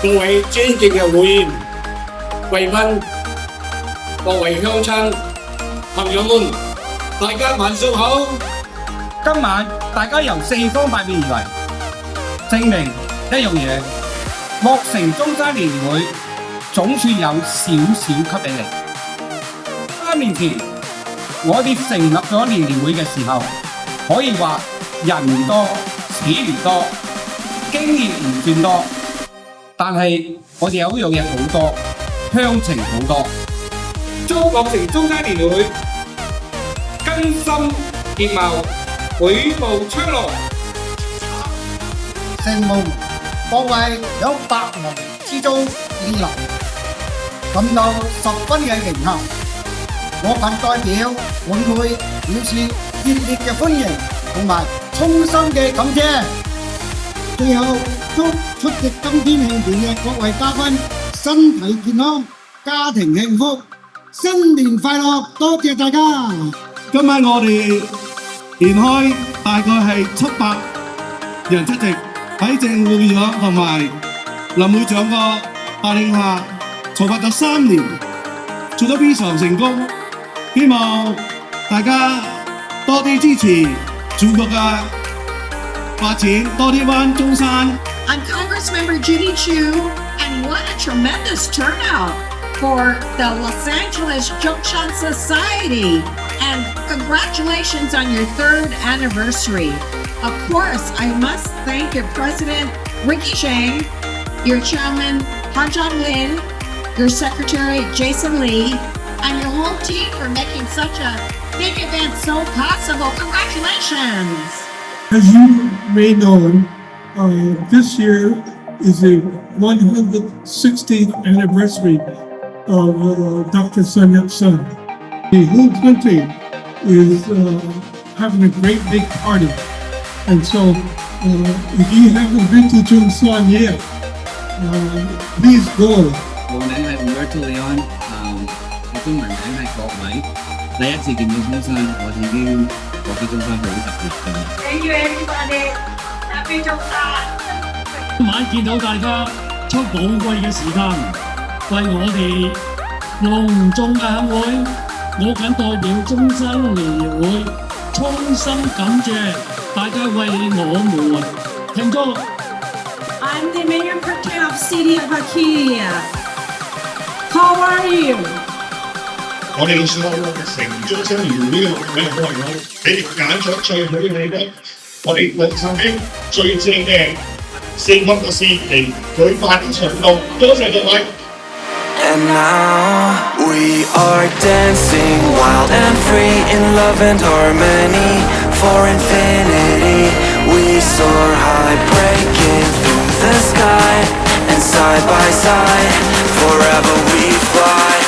各位尊敬嘅會員、貴賓、各位鄉親朋友們，大家晚上好。今晚大家由四方八面而嚟，證明一樣嘢，洛城中山聯誼會總算有少少吸引力。3年前我哋成立咗聯誼會嘅時候，可以話人唔多，錢唔多，經驗唔算多，但係我哋有一樣嘢好多，鄉情好多。祝洛城中山聯誼會更新結貌，會務昌隆。承蒙各位有百忙之中蒞臨，感到十分嘅榮幸。我謹代表本會表示熱烈嘅歡迎同埋衷心嘅感謝。最後祝出席今天慶典嘅各位嘉賓身體健康，家庭幸福，新年快樂！多謝大家。今晚我哋連開大概係700人出席，喺鄭會長同埋林會長個帶領下，籌劃咗3年，做得非常成功。希望大家多啲支持祖國嘅發展，多啲返中山。I'm Congressmember Judy Chu, and what a tremendous turnout for the Los Angeles Zhongshan Society. And congratulations on your 3rd anniversary. Of course, I must thank your president, Ricky Zhang, your chairman, Han Lin, your secretary, Jason Lee, and your whole team for making such a big event so possible. Congratulations! As you may know, this year is the 160th anniversary of Dr. Sun Yat-sen. The whole country is having a great big party. And so, if you haven't been to Zhongshan yet, please go. 我名係吳偉tous Leon，我中文名係郭偉。第一次見到中山，我已經覺得中山好特別㗎。Thank you, everybody. Happy Zhongshan. 今晚見到大家出寶貴嘅時間，為我哋隆重嘅慶會，我謹代表中山聯誼會衷心感謝大家為我們慶祝。I'm the Mayor Pro Tem of City of Akia. How are you? 我哋所有城中山聯誼會嘅朋友，你哋揀咗最好嘅禮物，我哋洛杉磯最正嘅聖克士嚟舉辦呢場活動，多謝各位。And now we are dancing wild and free in love and harmony for infinity. We soar high, breaking through the sky, and side by side, forever we fly.